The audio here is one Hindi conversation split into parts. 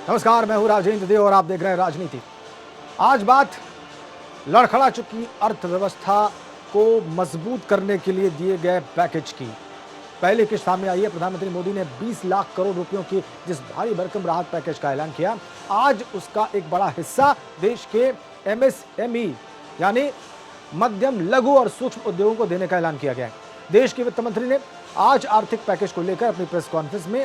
नमस्कार, मैं हूं राजेंद्र देव और आप देख रहे हैं राजनीति। आज बात लड़खड़ा चुकी अर्थव्यवस्था को मजबूत करने के लिए दिए गए पैकेज की। पहली किस्त सामने आई है। प्रधानमंत्री मोदी ने 20 लाख करोड़ रुपयों की जिस भारी भरकम राहत पैकेज का ऐलान किया, आज उसका एक बड़ा हिस्सा देश के एमएसएमई यानी मध्यम, लघु और सूक्ष्म उद्योगों को देने का ऐलान किया गया है। देश के वित्त मंत्री ने आज आर्थिक पैकेज को लेकर अपनी प्रेस कॉन्फ्रेंस में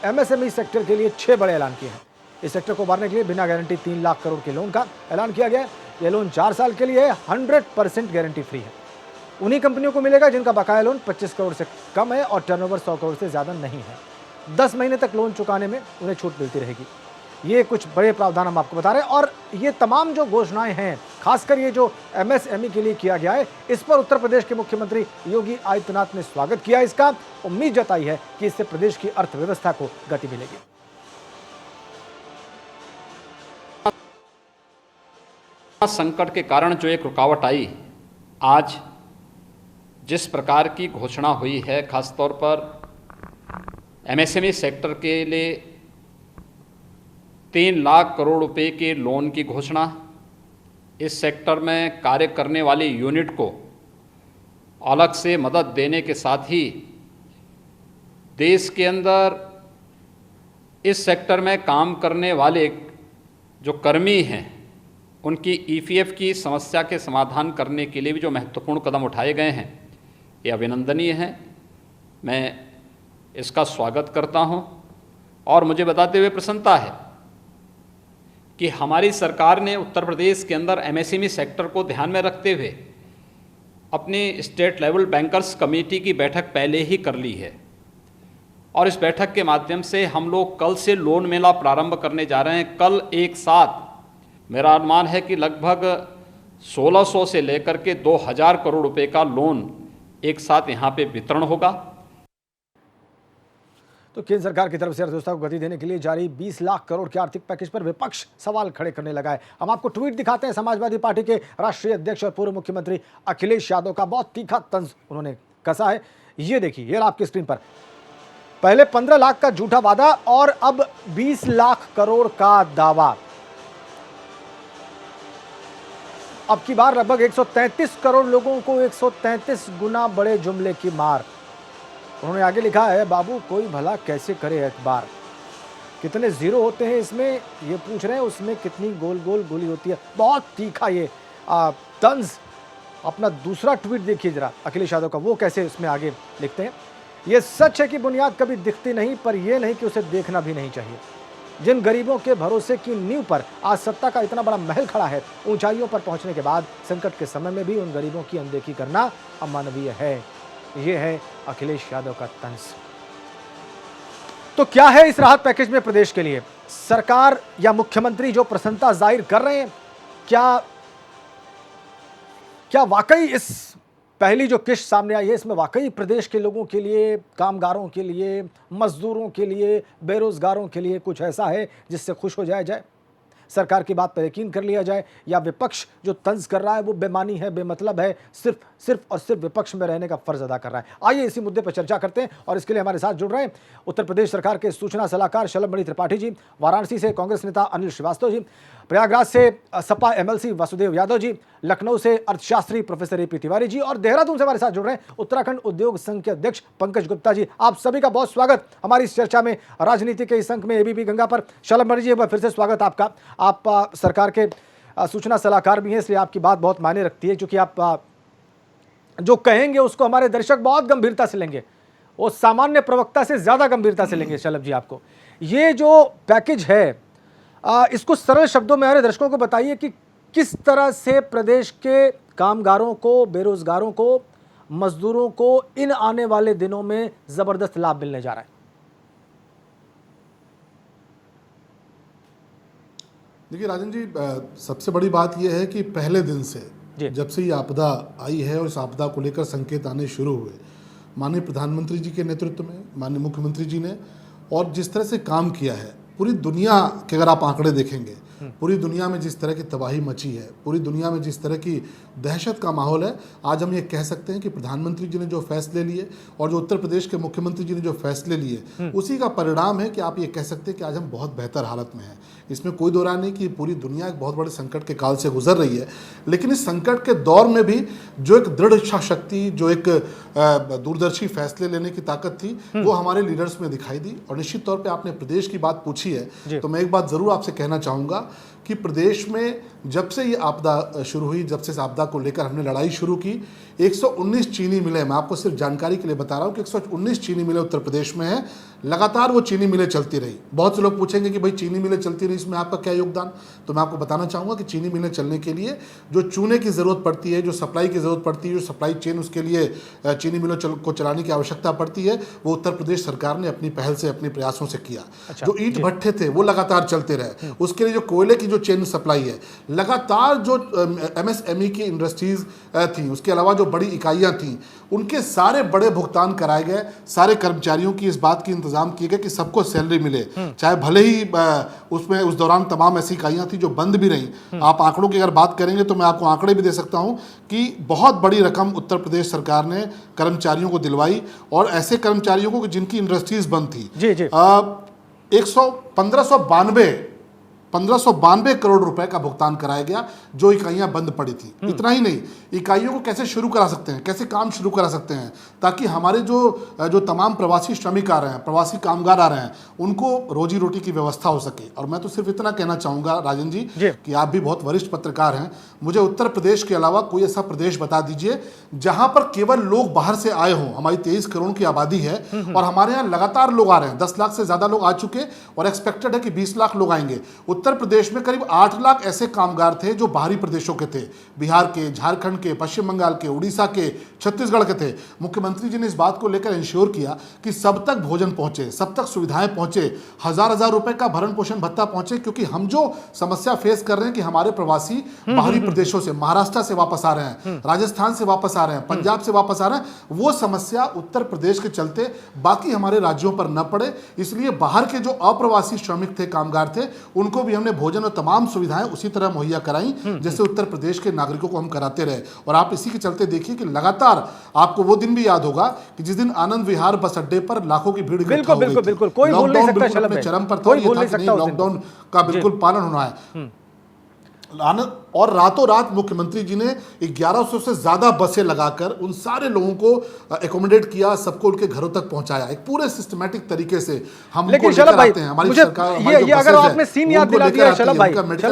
एमएसएमई सेक्टर के लिए 6 बड़े ऐलान किए हैं। इस सेक्टर को उभारने के लिए बिना गारंटी 3 लाख करोड़ के लोन का ऐलान किया गया है। यह लोन 4 साल के लिए है, 100% गारंटी फ्री है। उन्हीं कंपनियों को मिलेगा जिनका बकाया लोन 25 करोड़ से कम है और टर्नओवर 100 करोड़ से ज्यादा नहीं है। 10 महीने तक लोन चुकाने में उन्हें छूट मिलती रहेगी। ये कुछ बड़े प्रावधान हम आपको बता रहे हैं और ये तमाम जो घोषणाएं हैं, खासकर ये जो एमएसएमई के लिए किया गया है, इस पर उत्तर प्रदेश के मुख्यमंत्री योगी आदित्यनाथ ने स्वागत किया। इसका उम्मीद जताई है कि इससे प्रदेश की अर्थव्यवस्था को गति मिलेगी। संकट के कारण जो एक रुकावट आई, आज जिस प्रकार की घोषणा हुई है, खासतौर पर एमएसएमई सेक्टर के लिए 3 लाख करोड़ रुपए के लोन की घोषणा, इस सेक्टर में कार्य करने वाली यूनिट को अलग से मदद देने के साथ ही देश के अंदर इस सेक्टर में काम करने वाले जो कर्मी हैं, उनकी ईपीएफ की समस्या के समाधान करने के लिए भी जो महत्वपूर्ण कदम उठाए गए हैं, ये अभिनंदनीय हैं। मैं इसका स्वागत करता हूं और मुझे बताते हुए प्रसन्नता है कि हमारी सरकार ने उत्तर प्रदेश के अंदर एमएसएमई सेक्टर को ध्यान में रखते हुए अपनी स्टेट लेवल बैंकर्स कमेटी की बैठक पहले ही कर ली है और इस बैठक के माध्यम से हम लोग कल से लोन मेला प्रारंभ करने जा रहे हैं। कल एक साथ मेरा अनुमान है कि लगभग 1600 से लेकर के 2000 करोड़ रुपए का लोन एक साथ यहाँ पे वितरण होगा। तो केंद्र सरकार की तरफ से अर्थव्यवस्था को गति देने के लिए जारी 20 लाख करोड़ के आर्थिक पैकेज पर विपक्ष सवाल खड़े करने लगा है। हम आपको ट्वीट दिखाते हैं। समाजवादी पार्टी के राष्ट्रीय अध्यक्ष और पूर्व मुख्यमंत्री अखिलेश यादव का बहुत तीखा तंज उन्होंने कसा है। ये देखिए, ये आपकी स्क्रीन पर। पहले 15 लाख का झूठा वादा और अब 20 लाख करोड़ का दावा। अब की बार लगभग 133 करोड़ लोगों को 133 गुना बड़े जुमले की मार। उन्होंने आगे लिखा है, बाबू कोई भला कैसे करे एक बार। कितने जीरो होते हैं इसमें, ये पूछ रहे हैं, उसमें कितनी गोल गोल गोली होती है। बहुत तीखा ये तंज। अपना दूसरा ट्वीट देखिए जरा अखिलेश यादव का, वो कैसे इसमें आगे लिखते हैं। ये सच है कि बुनियाद कभी दिखती नहीं, पर यह नहीं कि उसे देखना भी नहीं चाहिए। जिन गरीबों के भरोसे की नींव पर आज सत्ता का इतना बड़ा महल खड़ा है, ऊंचाइयों पर पहुंचने के बाद संकट के समय में भी उन गरीबों की अनदेखी करना अमानवीय है। यह है अखिलेश यादव का तंज। तो क्या है इस राहत पैकेज में प्रदेश के लिए? सरकार या मुख्यमंत्री जो प्रसन्नता जाहिर कर रहे हैं, क्या वाकई इस पहली जो किस्त सामने आई है, इसमें वाकई प्रदेश के लोगों के लिए, कामगारों के लिए, मजदूरों के लिए, बेरोजगारों के लिए कुछ ऐसा है जिससे खुश हो जाया जाए, सरकार की बात पर यकीन कर लिया जाए? या विपक्ष जो तंज कर रहा है वो बेमानी है, बेमतलब है, सिर्फ और सिर्फ विपक्ष में रहने का फर्ज अदा कर रहा है? आइए इसी मुद्दे पर चर्चा करते हैं और इसके लिए हमारे साथ जुड़ रहे हैं उत्तर प्रदेश सरकार के सूचना सलाहकार शलभमणि त्रिपाठी जी, वाराणसी से कांग्रेस नेता अनिल श्रीवास्तव जी, प्रयागराज से सपा एमएलसी वासुदेव यादव जी, लखनऊ से अर्थशास्त्री प्रोफेसर एपी तिवारी जी और देहरादून से हमारे साथ जुड़ रहे हैं उत्तराखंड उद्योग संघ के अध्यक्ष पंकज गुप्ता जी। आप सभी का बहुत स्वागत हमारी इस चर्चा में, राजनीति के इस अंक में एबीपी गंगा पर। शलभमणि जी, एक बार फिर से स्वागत आपका। आप सरकार के सूचना सलाहकार भी हैं, इसलिए आपकी बात बहुत मायने रखती है, क्योंकि आप जो कहेंगे उसको हमारे दर्शक बहुत गंभीरता से लेंगे, वो सामान्य प्रवक्ता से ज्यादा गंभीरता से लेंगे। शलभ जी, आपको ये जो पैकेज है, इसको सरल शब्दों में हमारे दर्शकों को बताइए कि किस तरह से प्रदेश के कामगारों को, बेरोजगारों को, मजदूरों को इन आने वाले दिनों में जबरदस्त लाभ मिलने जा रहा है। देखिए राजन जी, सबसे बड़ी बात यह है कि पहले दिन से जब से ये आपदा आई है और इस आपदा को लेकर संकेत आने शुरू हुए, माननीय प्रधानमंत्री जी के नेतृत्व में माननीय मुख्यमंत्री जी ने और जिस तरह से काम किया है, पूरी दुनिया के अगर आप आंकड़े देखेंगे पूरी दुनिया में जिस तरह की तबाही मची है, पूरी दुनिया में जिस तरह की दहशत का माहौल है, आज हम ये कह सकते हैं कि प्रधानमंत्री जी ने जो फैसले लिए और जो उत्तर प्रदेश के मुख्यमंत्री जी ने जो फैसले लिए, उसी का परिणाम है कि आप ये कह सकते हैं कि आज हम बहुत बेहतर हालत में हैं। इसमें कोई दो राय नहीं कि पूरी दुनिया एक बहुत बड़े संकट के काल से गुजर रही है, लेकिन इस संकट के दौर में भी जो एक दृढ़ इच्छा शक्ति, जो एक दूरदर्शी फैसले लेने की ताकत थी, वो हमारे लीडर्स में दिखाई दी। और निश्चित तौर पे आपने प्रदेश की बात पूछी है, तो मैं एक बात जरूर आपसे कहना चाहूँगा कि प्रदेश में जब से ये आपदा शुरू हुई, जब से इस आपदा को लेकर हमने लड़ाई शुरू की, 119 चीनी मिलें, मैं आपको सिर्फ जानकारी के लिए बता रहा हूँ कि 119 चीनी मिलें उत्तर प्रदेश में है। लगातार वो चीनी मिलें चलती रही। बहुत से लोग पूछेंगे कि भाई चीनी मिलें चलती रही, इसमें आपका क्या योगदान? तो मैं आपको बताना चाहूँगा कि चीनी मिलें चलने के लिए जो चूने की ज़रूरत पड़ती है, जो सप्लाई की ज़रूरत पड़ती है, जो सप्लाई चेन उसके लिए चीनी मिलों को चलाने की आवश्यकता पड़ती है, वो उत्तर प्रदेश सरकार ने अपनी पहल से, अपने प्रयासों से किया। जो ईंट भट्ठे थे वो लगातार चलते रहे, उसके लिए जो कोयले की जो चेन सप्लाई है, लगातार जो MSME की इंडस्ट्रीज थी, उसके अलावा जो बड़ी इकाइयाँ थीं, उनके सारे बड़े भुगतान कराए गए। सारे कर्मचारियों की इस बात की इंतजाम किए गए कि सबको सैलरी मिले, चाहे भले ही उसमें उस दौरान तमाम ऐसी इकाइयाँ थी जो बंद भी रहीं। आप आंकड़ों की अगर बात करेंगे तो मैं आपको आंकड़े भी दे सकता हूँ कि बहुत बड़ी रकम उत्तर प्रदेश सरकार ने कर्मचारियों को दिलवाई, और ऐसे कर्मचारियों को जिनकी इंडस्ट्रीज बंद थी। 1592 करोड़ रुपए का भुगतान कराया गया जो इकाइयां बंद पड़ी थी। इतना ही नहीं, इकाइयों को कैसे शुरू करा सकते हैं, कैसे काम शुरू करा सकते हैं, ताकि हमारे जो तमाम प्रवासी श्रमिक आ रहे हैं, प्रवासी कामगार आ रहे हैं, उनको रोजी रोटी की व्यवस्था हो सके। और मैं तो सिर्फ इतना कहना चाहूँगा राजन जी कि आप भी बहुत वरिष्ठ पत्रकार हैं, मुझे उत्तर प्रदेश के अलावा कोई ऐसा प्रदेश बता दीजिए जहाँ पर केवल लोग बाहर से आए हों। हमारी 23 करोड़ की आबादी है और हमारे यहाँ लगातार लोग आ रहे हैं। 10 लाख से ज़्यादा लोग आ चुके और एक्सपेक्टेड है कि 20 लाख लोग आएंगे। उत्तर प्रदेश में करीब 8 लाख ऐसे कामगार थे जो बाहरी प्रदेशों के थे, बिहार के, झारखंड के, पश्चिम बंगाल के, उड़ीसा के, छत्तीसगढ़ के थे। मुख्यमंत्री जी ने इस बात को लेकर इंश्योर किया कि सब तक भोजन पहुंचे, सब तक सुविधाएं पहुंचे, हजार रुपए का भरण पोषण भत्ता पहुंचे। क्योंकि हम जो समस्या फेस कर रहे हैं कि हमारे प्रवासी बाहरी प्रदेशों से, महाराष्ट्र से वापस आ रहे हैं, राजस्थान से वापस आ रहे हैं, पंजाब से वापस आ रहे हैं, वो समस्या उत्तर प्रदेश के चलते बाकी हमारे राज्यों पर न पड़े, इसलिए बाहर के जो अप्रवासी श्रमिक थे, कामगार थे, उनको भी हमने भोजन और तमाम सुविधाएं उसी तरह मुहैया कराई जैसे उत्तर प्रदेश के नागरिकों को हम कराते रहे। और आप इसी के चलते देखिए कि लगातार, आपको वो दिन भी याद होगा कि जिस दिन आनंद विहार बस अड्डे पर लाखों की भीड़ इकट्ठा हो गई थी। कोई बोल नहीं सकता, लॉकडाउन अपने चरम पर था, ये था कि नहीं लॉकडाउन का बिल्कुल पालन होना है। आनंद, और रातों रात मुख्यमंत्री जी ने 1100 से ज्यादा बसें लगाकर उन सारे लोगों को एकोमोडेट किया, सबको उनके घरों तक पहुंचाया, एक पूरे सिस्टमिक तरीके से हम लेकिन शलभ भाई, मुझे ये अगर आपने सीन याद दिला दिया है शलभ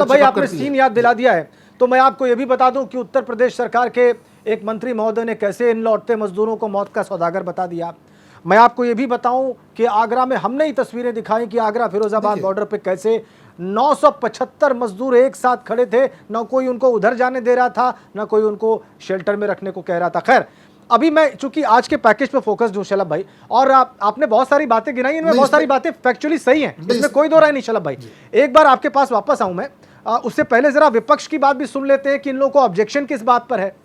भाई, आपने सीन याद दिला दिया है, तो मैं आपको ये भी बता दूं कि उत्तर प्रदेश सरकार के एक मंत्री महोदय ने कैसे इन लौटते मजदूरों को मौत का सौदागर बता दिया। मैं आपको ये भी बताऊं कि आगरा में हमने ही तस्वीरें दिखाई कि आगरा फिरोजाबाद बॉर्डर पे कैसे 975 मजदूर एक साथ खड़े थे, ना कोई उनको उधर जाने दे रहा था, ना कोई उनको शेल्टर में रखने को कह रहा था। खैर, अभी मैं चूंकि आज के पैकेज पे फोकस्ड हूं शलभ भाई, और आपने बहुत सारी बातें गिनाई, इनमें बहुत सारी बातें फैक्चुअली सही हैं, इसमें कोई दो राय नहीं शलभ भाई। एक बार आपके पास वापस आऊं मैं, उससे पहले जरा विपक्ष की बात भी सुन लेते हैं कि इन लोगों को ऑब्जेक्शन किस बात पर है।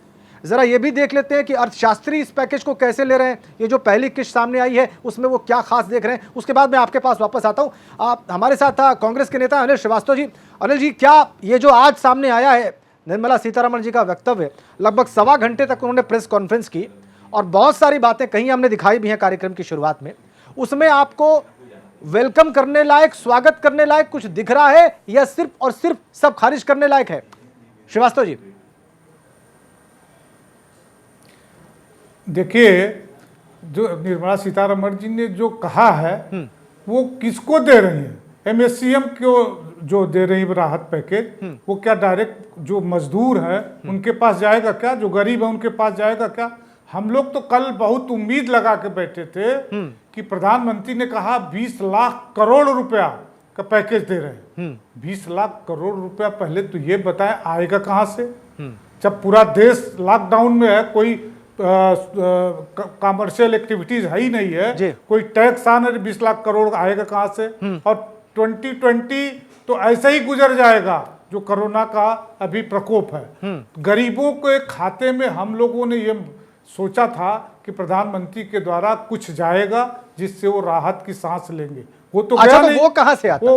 जरा ये भी देख लेते हैं कि अर्थशास्त्री इस पैकेज को कैसे ले रहे हैं, ये जो पहली किस्त सामने आई है उसमें वो क्या खास देख रहे हैं। उसके बाद मैं आपके पास वापस आता हूं। हमारे साथ था कांग्रेस के नेता अनिल श्रीवास्तव जी। अनिल जी, क्या ये जो आज सामने आया है निर्मला सीतारमण जी का वक्तव्य, लगभग 1.25 घंटे तक उन्होंने प्रेस कॉन्फ्रेंस की और बहुत सारी बातें कहीं हमने दिखाई भी हैं कार्यक्रम की शुरुआत में, उसमें आपको वेलकम करने लायक, स्वागत करने लायक कुछ दिख रहा है या सिर्फ और सिर्फ सब खारिज करने लायक है? श्रीवास्तव जी। देखिए, जो निर्मला सीतारमण जी ने जो कहा है वो किसको दे रही है? MSCM को जो दे रही राहत पैकेज, वो क्या डायरेक्ट जो मजदूर है उनके पास जाएगा क्या? जो गरीब है उनके पास जाएगा क्या? हम लोग तो कल बहुत उम्मीद लगा के बैठे थे कि प्रधानमंत्री ने कहा 20 लाख करोड़ रुपया का पैकेज दे रहे हैं। 20 लाख करोड़ रुपया, पहले तो ये बताएं आएगा कहां से? जब पूरा देश लॉकडाउन में है, कोई कमर्शियल एक्टिविटीज है ही नहीं है, कोई टैक्स आना, 20 लाख करोड़ आएगा कहां से? और 2020 तो ऐसे ही गुजर जाएगा जो कोरोना का अभी प्रकोप है। गरीबों के खाते में हम लोगों ने ये सोचा था कि प्रधानमंत्री के द्वारा कुछ जाएगा जिससे वो राहत की सांस लेंगे, वो तो अच्छा, तो वो कहां से आता?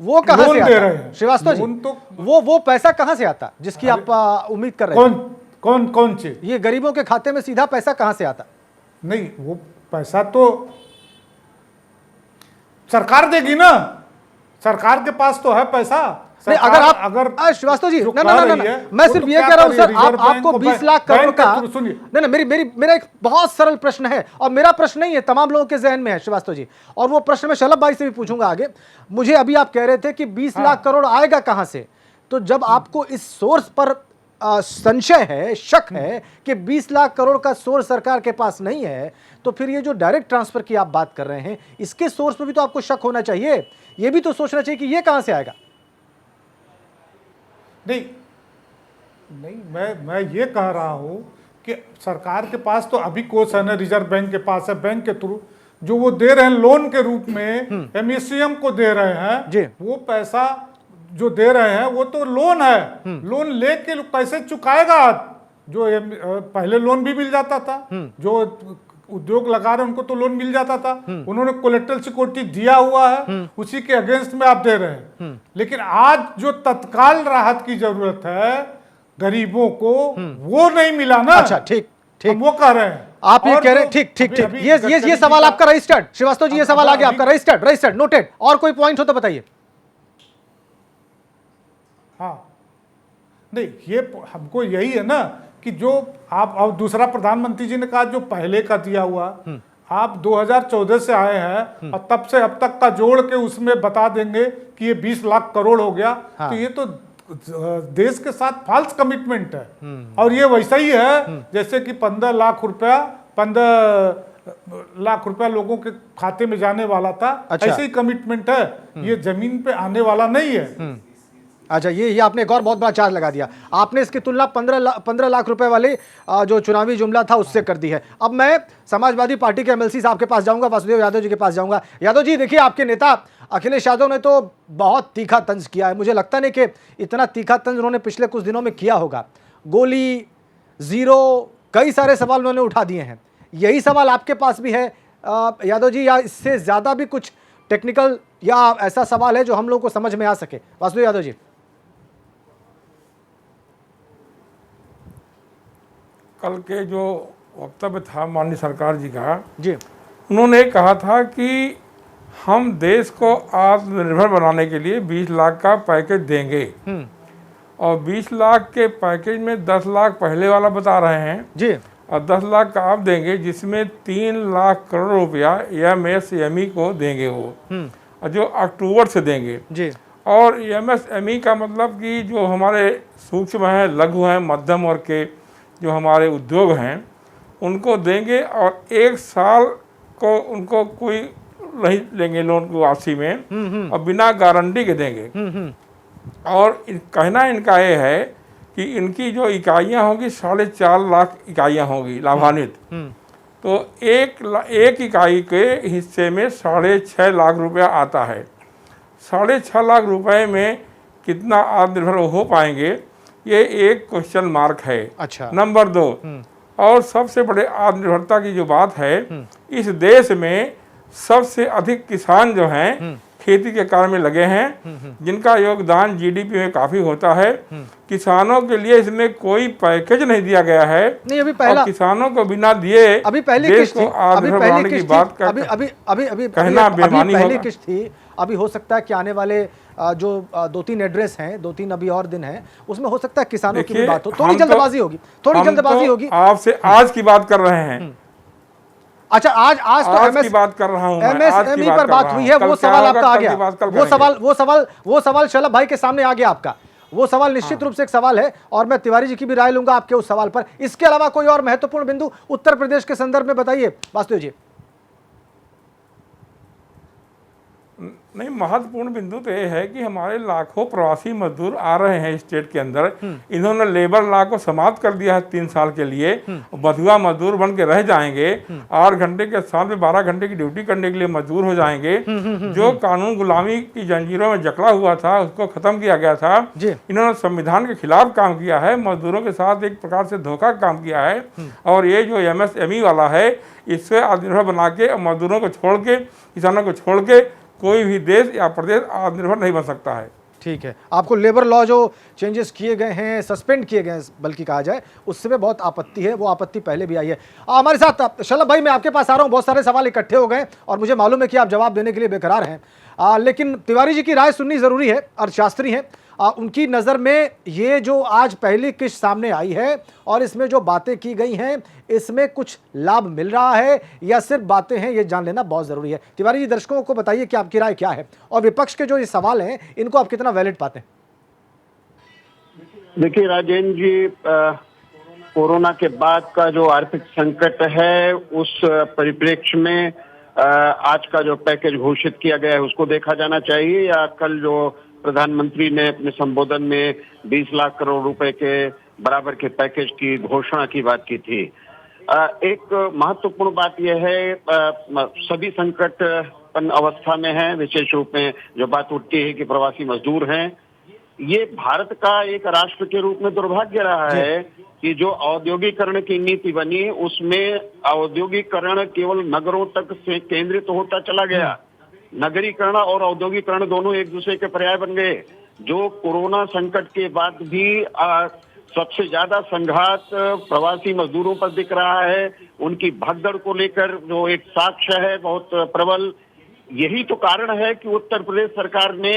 वो कहाँ लोन से दे आता रहे है हैं। श्रीवास्तव जी? लोन तो वो पैसा कहाँ से आता जिसकी आप उम्मीद कर रहे हैं? कौन से? ये गरीबों के खाते में सीधा पैसा कहाँ से आता? नहीं, वो पैसा तो सरकार देगी ना, सरकार के पास तो है पैसा। नहीं, अगर श्रीवास्तव जी, ना, मैं सिर्फ ये कह रहा हूं सर, आपको 20 लाख करोड़ का, नहीं, मेरा एक बहुत सरल प्रश्न है, और मेरा प्रश्न नहीं है, तमाम लोगों के जहन में है श्रीवास्तव जी, और वो प्रश्न मैं शलभ भाई से भी पूछूंगा आगे। मुझे अभी आप कह रहे थे कि 20 लाख करोड़ आएगा कहां से, तो जब आपको इस सोर्स पर संशय है, शक है कि 20 लाख करोड़ का सोर्स सरकार के पास नहीं है, तो फिर ये जो डायरेक्ट ट्रांसफर की आप बात कर रहे हैं, इसके सोर्स पर भी तो आपको शक होना चाहिए, ये भी तो सोचना चाहिए कि ये कहां से आएगा। नहीं, मैं ये कह रहा हूं कि सरकार के पास तो अभी कोष है ना, रिजर्व बैंक के पास है, बैंक के थ्रू जो वो दे रहे हैं लोन के रूप में, एमएससीएम को दे रहे हैं, वो पैसा जो दे रहे हैं वो तो लोन है, लोन लेके कैसे चुकाएगा? जो पहले लोन भी मिल जाता था, जो उद्योग लगा रहे हैं उनको तो लोन मिल जाता था, उन्होंने कोलेटरल सिक्योरिटी दिया हुआ है, उसी के अगेंस्ट में आप दे रहे हैं। लेकिन आज जो तत्काल राहत की जरूरत है गरीबों को, वो नहीं मिला ना। अच्छा, ठीक, हम वो कह रहे हैं, आप ये कह रहे हैं, ठीक, ये सवाल आपका रजिस्टर्ड श्रीवास्तव जी, ये सवाल आ गया आपका, रजिस्टर्ड नोटेड। और कोई पॉइंट हो तो बताइए। हाँ, नहीं, ये हमको यही है ना कि जो आप, और दूसरा प्रधानमंत्री जी ने कहा जो पहले का दिया हुआ, आप 2014 से आए हैं और तब से अब तक का जोड़ के उसमें बता देंगे कि ये 20 लाख करोड़ हो गया। हाँ। तो ये तो देश के साथ फॉल्स कमिटमेंट है, और ये वैसा ही है जैसे कि 15 लाख रुपया लोगों के खाते में जाने वाला था। अच्छा। ऐसे ही कमिटमेंट है, ये जमीन पे आने वाला नहीं है। अच्छा, ये आपने एक और बहुत बड़ा चार्ज लगा दिया, आपने इसकी तुलना 15 लाख रुपए वाले जो चुनावी जुमला था उससे कर दी है। अब मैं समाजवादी पार्टी के एमएलसी साहब के पास जाऊंगा, वासुदेव यादव जी के पास जाऊंगा। यादव जी, देखिए, आपके नेता अखिलेश यादव ने तो बहुत तीखा तंज किया है, मुझे लगता नहीं कि इतना तीखा तंज उन्होंने पिछले कुछ दिनों में किया होगा। गोली, जीरो, कई सारे सवाल उन्होंने उठा दिए हैं। यही सवाल आपके पास भी है यादव जी, या इससे ज्यादा भी कुछ टेक्निकल या ऐसा सवाल है जो हम लोग को समझ में आ सके? वासुदेव यादव जी। कल के जो वक्तव्य था माननीय सरकार जी का, जी, उन्होंने कहा था कि हम देश को आत्मनिर्भर बनाने के लिए 20 लाख का पैकेज देंगे, और 20 लाख के पैकेज में 10 लाख पहले वाला बता रहे हैं जी, और 10 लाख का आप देंगे, जिसमें 3 लाख करोड़ रुपया एमएसएमई को देंगे वो, और जो अक्टूबर से देंगे जी। और एमएसएमई का मतलब कि जो हमारे सूक्ष्म है, लघु हैं, मध्यम वर्ग के जो हमारे उद्योग हैं उनको देंगे, और 1 साल को उनको कोई नहीं लेंगे लोन को वापसी में, और बिना गारंटी के देंगे। और कहना इनका ये है कि इनकी जो इकाइयाँ होंगी 4.5 लाख इकाइयाँ होंगी लाभान्वित, तो एक इकाई के हिस्से में 6.5 लाख रुपया आता है। 6.5 लाख रुपए में कितना आत्मनिर्भर हो पाएंगे, ये एक क्वेश्चन मार्क है। अच्छा। नंबर 2, और सबसे बड़े आत्मनिर्भरता की जो बात है, इस देश में सबसे अधिक किसान जो हैं खेती के कार्य में लगे हैं, जिनका योगदान जीडीपी में काफी होता है। किसानों के लिए इसमें कोई पैकेज नहीं दिया गया है। नहीं, अभी पहला, किसानों को बिना दिए अभी पहली देश किस्त को आत्मनिर्भर बनाने की बात अभी कहना बेईमानी पहली होगा। किस्त थी। अभी हो सकता है कि आने वाले जो 2-3 एड्रेस हैं, 2-3 अभी और दिन हैं, उसमें हो सकता है किसानों की भी बात हो। थोड़ी जल्दबाजी होगी, आपसे आज की बात कर रहे हैं। अच्छा, आज तो की बात कर रहा हूं, एमएसएमई पर बात हुई है, वो सवाल आपका आ गया, वो सवाल शलभ भाई के सामने आ गया आपका। वो सवाल निश्चित रूप से एक सवाल है, और मैं तिवारी जी की भी राय लूंगा आपके उस सवाल पर। इसके अलावा कोई और महत्वपूर्ण बिंदु उत्तर प्रदेश के संदर्भ में बताइए वासुदेव जी। नहीं, महत्वपूर्ण बिंदु तो ये है कि हमारे लाखों प्रवासी मजदूर आ रहे हैं स्टेट के अंदर। इन्होंने लेबर लॉ को समाप्त कर दिया है 3 साल के लिए, बधुआ मजदूर बन के रह जाएंगे। 8 घंटे के साथ में 12 घंटे की ड्यूटी करने के लिए मजदूर हो जाएंगे। जो कानून गुलामी की जंजीरों में जकड़ा हुआ था उसको खत्म किया गया था। इन्होंने संविधान के खिलाफ काम किया है, मजदूरों के साथ एक प्रकार से धोखा काम किया है। और ये जो एमएसएमई वाला है, इससे आत्मनिर्भर बना के मजदूरों को छोड़ के, किसानों को छोड़ के कोई भी देश या प्रदेश आत्मनिर्भर नहीं बन सकता है। ठीक है, आपको लेबर लॉ जो चेंजेस किए गए हैं, सस्पेंड किए गए हैं बल्कि कहा जाए, उससे भी बहुत आपत्ति है। वो आपत्ति पहले भी आई है। हमारे साथ शलभ भाई, मैं आपके पास आ रहा हूं। बहुत सारे सवाल इकट्ठे हो गए और मुझे मालूम है कि आप जवाब देने के लिए बेकरार हैं, लेकिन तिवारी जी की राय सुननी जरूरी है। अर्थशास्त्री हैं, उनकी नज़र में ये जो आज पहली किस्त सामने आई है और इसमें जो बातें की गई हैं, इसमें कुछ लाभ मिल रहा है या सिर्फ बातें हैं, ये जान लेना बहुत ज़रूरी है। तिवारी जी, दर्शकों को बताइए कि आपकी राय क्या है और विपक्ष के जो ये सवाल हैं, इनको आप कितना वैलिड पाते हैं? देखिए राजेंद्र जी, कोरोना के बाद का जो आर्थिक संकट है, उस परिप्रेक्ष्य में आज का जो पैकेज घोषित किया गया है उसको देखा जाना चाहिए, या कल जो प्रधानमंत्री ने अपने संबोधन में 20 लाख करोड़ रुपए के बराबर के पैकेज की घोषणा की बात की थी। एक महत्वपूर्ण बात यह है, सभी संकटपन्न अवस्था में है। विशेष रूप में जो बात उठती है कि प्रवासी मजदूर हैं, ये भारत का एक राष्ट्र के रूप में दुर्भाग्य रहा है कि जो औद्योगिकरण की नीति बनी, उसमें औद्योगिकरण केवल नगरों तक से केंद्रित होता चला गया। नगरीकरण और औद्योगिकरण दोनों एक दूसरे के पर्याय बन गए। जो कोरोना संकट के बाद भी सबसे ज्यादा संघात प्रवासी मजदूरों पर दिख रहा है, उनकी भगदड़ को लेकर जो एक साक्ष्य है बहुत प्रबल। यही तो कारण है कि उत्तर प्रदेश सरकार ने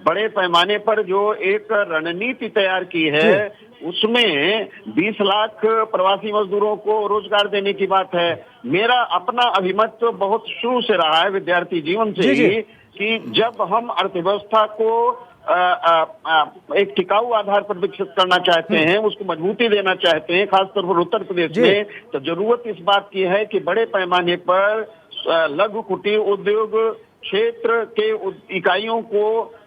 बड़े पैमाने पर जो एक रणनीति तैयार की है, उसमें 20 लाख प्रवासी मजदूरों को रोजगार देने की बात है। मेरा अपना अभिमत तो बहुत शुरू से रहा है, विद्यार्थी जीवन से ही, कि जब हम अर्थव्यवस्था को एक टिकाऊ आधार पर विकसित करना चाहते हैं, उसको मजबूती देना चाहते हैं, खासतौर पर उत्तर प्रदेश में, तो जरूरत इस बात की है कि बड़े पैमाने पर लघु कुटीर उद्योग क्षेत्र के इकाइयों को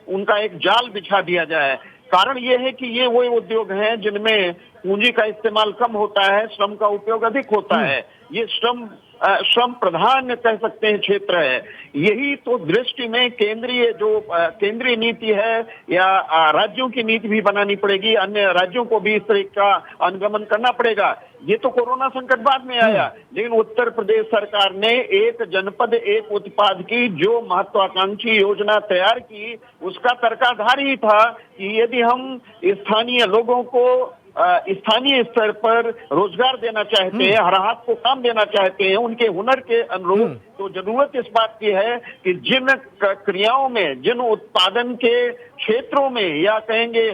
उनका एक जाल बिछा दिया जाए। कारण ये है कि ये वो उद्योग हैं जिनमें पूंजी का इस्तेमाल कम होता है, श्रम का उपयोग अधिक होता है। ये श्रम प्रधान कह सकते हैं क्षेत्र है। यही तो दृष्टि में केंद्रीय नीति है या राज्यों की नीति भी बनानी पड़ेगी, अन्य राज्यों को भी इस तरह का अनुगमन करना पड़ेगा। ये तो कोरोना संकट बाद में आया, लेकिन उत्तर प्रदेश सरकार ने एक जनपद एक उत्पाद की जो महत्वाकांक्षी योजना तैयार की, उसका तर्काधार ही था कि यदि हम स्थानीय लोगों को स्थानीय स्तर पर रोजगार देना चाहते हैं, हर हाथ को काम देना चाहते हैं, उनके हुनर के अनुरूप, तो जरूरत इस बात की है कि जिन क्रियाओं में, जिन उत्पादन के क्षेत्रों में, या कहेंगे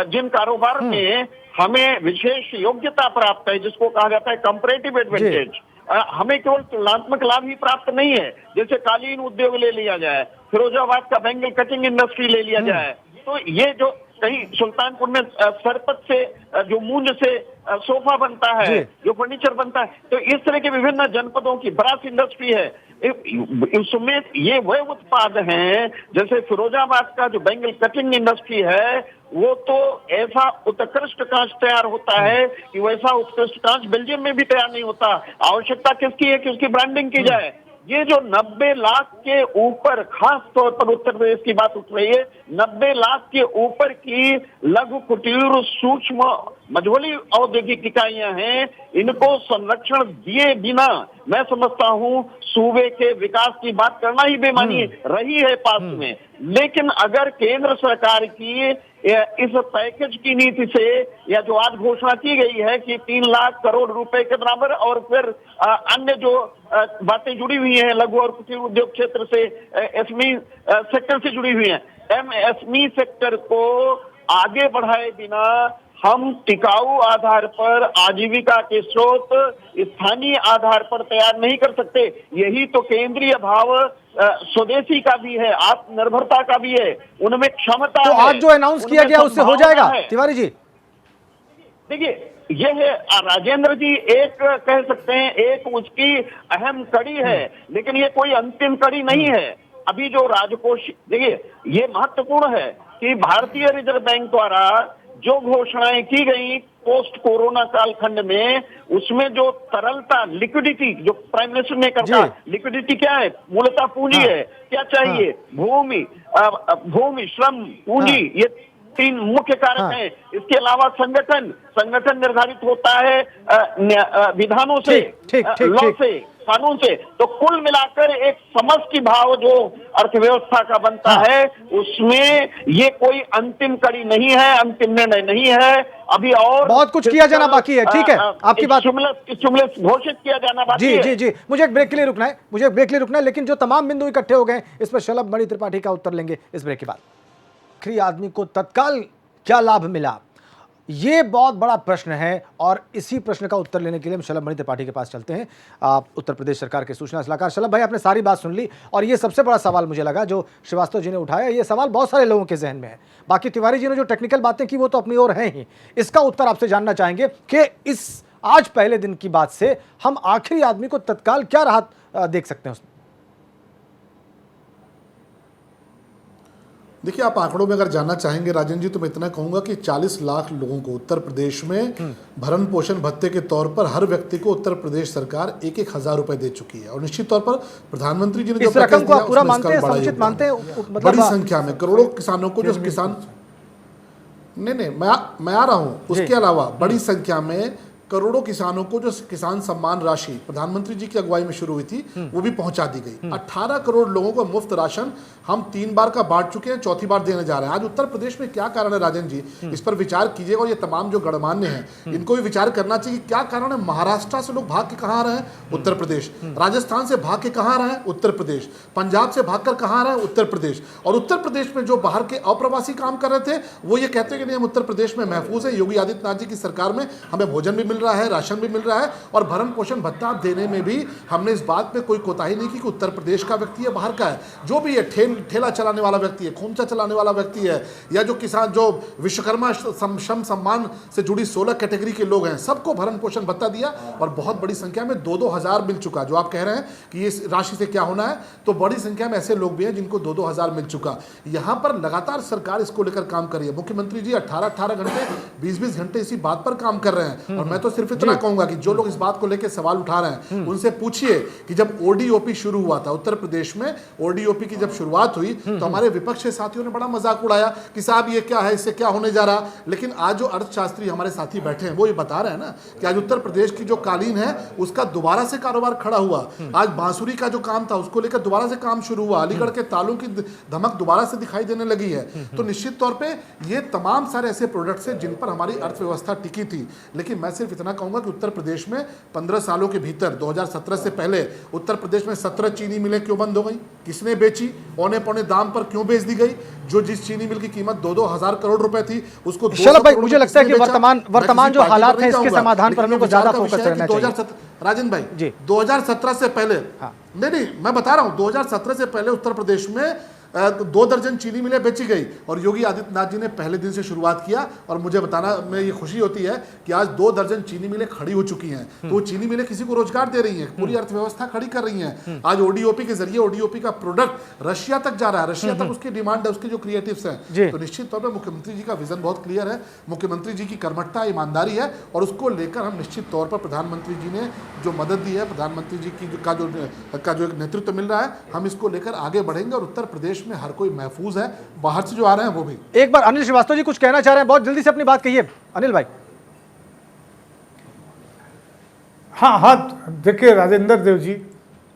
जिन कारोबार में हमें विशेष योग्यता प्राप्त है, जिसको कहा जाता है कंपैरेटिव एडवांटेज, हमें केवल तुलनात्मक लाभ ही प्राप्त नहीं है। जैसे कालीन उद्योग ले लिया जाए, फिरोजाबाद का बैंगल कटिंग इंडस्ट्री ले लिया जाए, तो ये जो कहीं सुल्तानपुर में सरपत से जो मूंज से सोफा बनता है, जो फर्नीचर बनता है, तो इस तरह के विभिन्न जनपदों की ब्रास इंडस्ट्री है, इसमें ये वह उत्पाद हैं। जैसे फिरोजाबाद का जो बैंगल कटिंग इंडस्ट्री है, वो तो ऐसा उत्कृष्ट कांच तैयार होता है कि वैसा उत्कृष्ट कांच बेल्जियम में भी तैयार नहीं होता। आवश्यकता किसकी है कि उसकी ब्रांडिंग की जाए। ये जो 90 लाख के ऊपर, खास तौर पर उत्तर प्रदेश की बात उठ रही है, 90 लाख के ऊपर की लघु कुटीर सूक्ष्म मझोली औद्योगिक इकाइयां हैं, इनको संरक्षण दिए बिना मैं समझता हूं सूबे के विकास की बात करना ही बेमानी रही है पास में। लेकिन अगर केंद्र सरकार की इस पैकेज की नीति से, या जो आज घोषणा की गई है कि 3 लाख करोड़ रुपए के बराबर, और फिर अन्य जो बातें जुड़ी हुई हैं लघु और कुटीर उद्योग क्षेत्र से, एसएमई सेक्टर से जुड़ी हुई हैं, एमएसएमई सेक्टर को आगे बढ़ाए बिना हम टिकाऊ आधार पर आजीविका के स्रोत स्थानीय आधार पर तैयार नहीं कर सकते। यही तो केंद्रीय भाव स्वदेशी का भी है, आत्मनिर्भरता का भी है, उनमें क्षमता तो है। आज जो अनाउंस किया गया उससे हो जाएगा तिवारी जी? देखिए, यह है राजेंद्र जी, एक कह सकते हैं एक उसकी अहम कड़ी है, लेकिन ये कोई अंतिम कड़ी नहीं है। अभी जो राजकोष, देखिए ये महत्वपूर्ण है कि भारतीय रिजर्व बैंक द्वारा जो घोषणाएं की गई पोस्ट कोरोना कालखंड में, उसमें जो तरलता, लिक्विडिटी, जो प्राइम मिनिस्टर ने कहा, लिक्विडिटी क्या है? मूलतः पूंजी है। क्या चाहिए? भूमि, श्रम, पूंजी, ये तीन मुख्य कारक हैं। इसके अलावा संगठन निर्धारित होता है विधानों से, लॉ से, कानून से। तो कुल मिलाकर एक समष्टि भाव जो अर्थव्यवस्था का बनता है, उसमें ये कोई अंतिम कड़ी नहीं है, अंतिम निर्णय नहीं है। अभी और बहुत कुछ किया जाना बाकी है। ठीक है, आपकी बात स्टिमुलस घोषित किया जाना बाकी जी है। जी जी मुझे एक ब्रेक के लिए रुकना है, लेकिन जो तमाम बिंदु इकट्ठे हो गए इस पर शलभ मणि त्रिपाठी का उत्तर लेंगे इस ब्रेक के बाद। आखिरी आदमी को तत्काल क्या लाभ मिला, ये बहुत बड़ा प्रश्न है और इसी प्रश्न का उत्तर लेने के लिए हम शलभ मणि त्रिपाठी के पास चलते हैं। उत्तर प्रदेश सरकार के सूचना सलाहकार। शलभ भाई, आपने सारी बात सुन ली और ये सबसे बड़ा सवाल मुझे लगा जो श्रीवास्तव जी ने उठाया, ये सवाल बहुत सारे लोगों के जहन में है। बाकी तिवारी जी ने जो टेक्निकल बातें की वो तो अपनी ओर हैं ही। इसका उत्तर आपसे जानना चाहेंगे कि इस आज पहले दिन की बात से हम आखिरी आदमी को तत्काल क्या राहत देख सकते हैं उसमें। देखिए, आप आंकड़ों में अगर जानना चाहेंगे राजन जी, तो मैं इतना कहूंगा कि 40 लाख लोगों को उत्तर प्रदेश में भरण पोषण भत्ते के तौर पर हर व्यक्ति को उत्तर प्रदेश सरकार 1,000 रुपए दे चुकी है। और निश्चित तौर पर प्रधानमंत्री जी ने जो इस रकम को आप पूरा उसमें मानते हैं, इसका बड़ा समुचित योगदान मानते हैं? है। मतलब बड़ी संख्या में करोड़ों किसानों को जो किसान नहीं मैं आ रहा हूं। उसके अलावा बड़ी संख्या में करोड़ों किसानों को जो किसान सम्मान राशि प्रधानमंत्री जी की अगुवाई में शुरू हुई थी वो भी पहुंचा दी गई। 18 करोड़ लोगों को मुफ्त राशन हम 3 बार का बांट चुके हैं, चौथी बार देने जा रहे हैं। आज उत्तर प्रदेश में क्या कारण है राजन जी, इस पर विचार कीजिएगा। और ये तमाम जो गणमान्य हैं इनको भी विचार करना चाहिए कि क्या कारण है। महाराष्ट्र से लोग भाग के कहाँ आ रहे हैं? उत्तर प्रदेश। राजस्थान से भाग के कहाँ आ रहे हैं? उत्तर प्रदेश। पंजाब से भागकर कहाँ आ रहे हैं? उत्तर प्रदेश। और उत्तर प्रदेश में जो बाहर के अप्रवासी काम कर रहे थे वो ये कहते हैं कि नहीं, हम उत्तर प्रदेश में महफूज है। योगी आदित्यनाथ जी की सरकार में हमें भोजन भी मिल रहा है, राशन भी मिल रहा है और भरण पोषण भत्ता देने में भी हमने इस बात में कोई कोताही नहीं की कि उत्तर प्रदेश का व्यक्ति है बाहर का है। जो भी है, ठेला चलाने वाला व्यक्ति है, खोमचा चलाने वाला व्यक्ति है, या जो किसान जो विश्वकर्मा श्रम सम्मान से जुड़ी 16 कैटेगरी के लोग हैं, सबको भरण पोषण भत्ता दिया। और बहुत बड़ी संख्या में 2-2 हज़ार मिल चुका। जो आप कह रहे हैं कि इस राशि से क्या होना है, तो बड़ी संख्या में ऐसे लोग भी हैं जिनको 2-2 हज़ार मिल चुका। यहां पर लगातार सरकार इसको लेकर काम कर रही है। मुख्यमंत्री जी 18-18 घंटे 20-20 घंटे इसी बात पर काम कर रहे हैं। और मैं तो सिर्फ इतना कहूंगा कि जो लोग इस बात को लेकर सवाल उठा रहे हैं उनसे पूछिए कि जब ओडीओपी शुरू हुआ था उत्तर प्रदेश में, ओडीओपी की जब शुरुआत हुई तो हमारे विपक्षी साथियों ने बड़ा मजाक उड़ाया कि साहब ये क्या है, इससे क्या होने जा रहा। लेकिन आज जो अर्थशास्त्री हमारे साथी बैठे हैं वो ये बता रहे हैं ना कि आज उत्तर प्रदेश की जो कालीन है उसका दोबारा से कारोबार खड़ा हुआ। आज बांसुरी का जो काम था उसको लेकर दोबारा से काम शुरू हुआ। अलीगढ़ के तालों की धमक दोबारा से दिखाई देने लगी है। तो निश्चित तौर पर ये तमाम सारे ऐसे प्रोडक्ट्स हैं जिन पर हमारी अर्थव्यवस्था टिकी थी। लेकिन मैं सिर्फ इतना कहूंगा कि उत्तर प्रदेश में 15 सालों के भीतर 2017 से पहले उत्तर प्रदेश में 17 चीनी मिलें क्यों बंद हो गई? किसने बेची? औने पौने दाम पर क्यों बेच दी गई? जो जिस चीनी मिल की कीमत 2-2 हजार करोड़ रुपए थी उसको शलभ भाई, मुझे लगता है कि वर्तमान जो हालात हैं इसके समाधान पर हम लोग को ज्यादा फोकस करना चाहिए। राजन भाई जी, 2017 से पहले नहीं मैं बता रहा हूं, 2017 से पहले उत्तर प्रदेश में 2 दर्जन चीनी मिलें बेची गई और योगी आदित्यनाथ जी ने पहले दिन से शुरुआत किया। और मुझे बताना में ये खुशी होती है कि आज 2 दर्जन चीनी मिलें खड़ी हो चुकी हैं। तो वो चीनी मिलें किसी को रोजगार दे रही हैं, पूरी अर्थव्यवस्था खड़ी कर रही हैं। आज ओडीओपी के जरिए ओडीओपी का प्रोडक्ट रशिया तक जा रहा है, रशिया तक उसकी डिमांड है, उसके जो क्रिएटिव्स हैं। तो निश्चित तौर पर मुख्यमंत्री जी का विजन बहुत क्लियर है, मुख्यमंत्री जी की कर्मठता ईमानदारी है और उसको लेकर हम निश्चित तौर पर प्रधानमंत्री जी ने जो मदद दी है, प्रधानमंत्री जी की का जो नेतृत्व मिल रहा है, हम इसको लेकर आगे बढ़ेंगे। और उत्तर प्रदेश में हर कोई महफूज है, बाहर से जो आ रहे हैं वो भी। एक बार अनिल श्रीवास्तव जी कुछ कहना चाह रहे हैं, बहुत जल्दी से अपनी बात कहिए अनिल भाई। हाँ, देखिए राजेंद्र देव जी,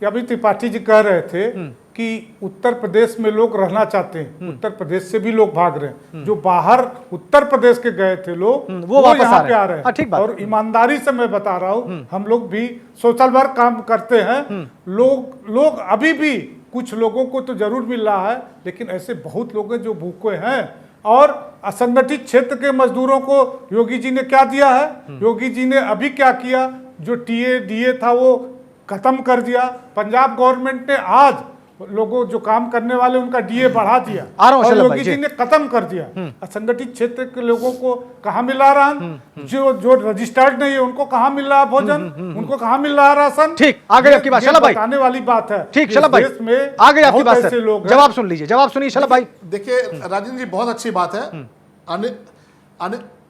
अभी त्रिपाठी जी कह रहे थे कि उत्तर प्रदेश में लोग रहना चाहते हैं, उत्तर प्रदेश से भी लोग भाग रहे हैं। जो बाहर उत्तर प्रदेश के गए थे लोग वो यहाँ पे आ रहे हैं। ठीक बात। और ईमानदारी से मैं बता रहा हूँ, हम लोग भी सोशल वर्क काम करते हैं। लोग अभी भी कुछ लोगों को तो जरूर मिल रहा है, लेकिन ऐसे बहुत लोग हैं जो भूखे हैं। और असंगठित क्षेत्र के मजदूरों को योगी जी ने क्या दिया है? योगी जी ने अभी क्या किया? जो डीए था वो खत्म कर दिया। पंजाब गवर्नमेंट ने आज लोगों जो काम करने वाले उनका डीए बढ़ा दिया और योगी जी ने खत्म कर दिया। असंगठित क्षेत्र के लोगों को कहाँ मिला राशन? जो रजिस्टर्ड नहीं है उनको कहाँ मिल रहा भोजन? उनको कहाँ मिल रहा राशन? ठीक, आ गई आपकी बात शलभ भाई, बताने वाली बात है। ठीक शलभ भाई, आ गई आपकी बात। जवाब सुन लीजिए, जवाब सुनिए शलभ भाई। देखिए राजन जी, बहुत अच्छी बात है।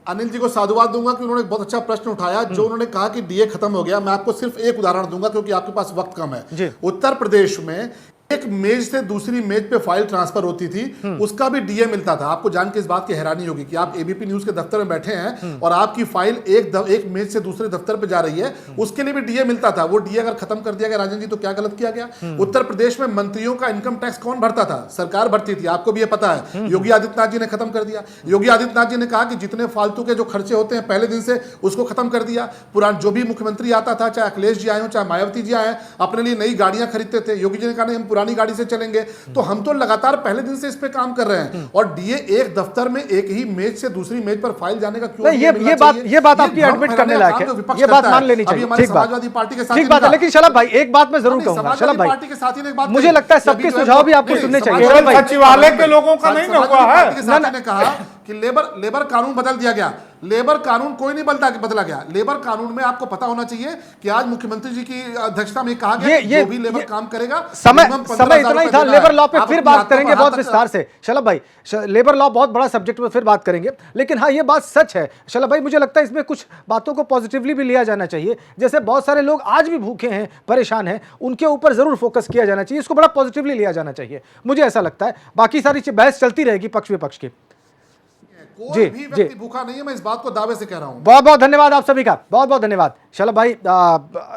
अनिल जी को साधुवाद दूंगा कि उन्होंने बहुत अच्छा प्रश्न उठाया। जो उन्होंने कहा कि डीए खत्म हो गया, मैं आपको सिर्फ एक उदाहरण दूंगा क्योंकि आपके पास वक्त कम है। उत्तर प्रदेश में एक मेज से दूसरी मेज पे फाइल ट्रांसफर होती थी, उसका भी डीए मिलता था। आपको जान के इस बात की हैरानी होगी कि आप एबीपी न्यूज के दफ्तर में बैठे हैं और आपकी फाइल एक मेज से दूसरे दफ्तर पे जा रही है, उसके लिए भी डीए मिलता था। वो डीए अगर खत्म कर दिया गया राजन जी तो क्या गलत किया गया? उत्तर प्रदेश में मंत्रियों का इनकम टैक्स कौन भरता था? सरकार भरती थी, आपको भी ये पता है। योगी आदित्यनाथ जी ने खत्म कर दिया। योगी आदित्यनाथ जी ने कहा कि जितने फालतू के जो खर्चे होते हैं पहले दिन से उसको खत्म कर दिया। पुराना जो भी मुख्यमंत्री आता था, चाहे अखिलेश जी आए हो चाहे मायावती जी आए, अपने लिए नई गाड़ियां खरीदते थे। योगी जी ने कहा नहीं, हम पुरानी गाड़ी से चलेंगे। तो हम तो लगातार पहले दिन से इस पे काम कर रहे हैं। और डीए एक दफ्तर में एक ही मेज से दूसरी मेज पर फाइल जाने का क्यों नहीं, ये बात आपकी एडमिट करने लायक है, ये बात मान लेनी चाहिए। ठीक समाजवादी पार्टी के साथ ठीक बात है, लेकिन शलभ भाई एक बात मैं जरूर कहूंगा, शलभ भाई पार्टी के साथी ने एक बात मुझे लगता है सबके सुझाव भी आपको सुनने चाहिए। केवल सचिवालय के लोगों का नहीं ना हुआ है। ने कहा कि लेबर कानून बदल दिया गया। लेबर कानून कोई नहीं बदला गया। लेबर कानून में आपको पता होना चाहिए कि आज मुख्यमंत्री जी की अध्यक्षता में कहा गया जो भी लेबर काम करेगा समय इतना ही था। लेबर लॉ पे फिर बात करेंगे बहुत विस्तार से शलभ भाई। लेबर लॉ बहुत बड़ा सब्जेक्ट में फिर बात करेंगे, लेकिन हाँ ये बात सच है शलभ भाई, मुझे लगता है इसमें कुछ बातों को पॉजिटिवली भी लिया जाना चाहिए। जैसे बहुत सारे लोग आज भी भूखे हैं, परेशान हैं, उनके ऊपर जरूर फोकस किया जाना चाहिए, इसको बड़ा पॉजिटिवली लिया जाना चाहिए, मुझे ऐसा लगता है। बाकी सारी बहस चलती रहेगी पक्ष विपक्ष की। कोई भी व्यक्ति भूखा नहीं है, मैं इस बात को दावे से कह रहा हूं। बहुत बहुत धन्यवाद आप सभी का, बहुत बहुत धन्यवाद शलभ भाई,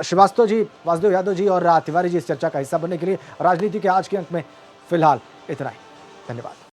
श्रीवास्तव जी, वासुदेव यादव जी और तिवारी जी इस चर्चा का हिस्सा बनने के लिए। राजनीति के आज के अंक में फिलहाल इतना ही, धन्यवाद।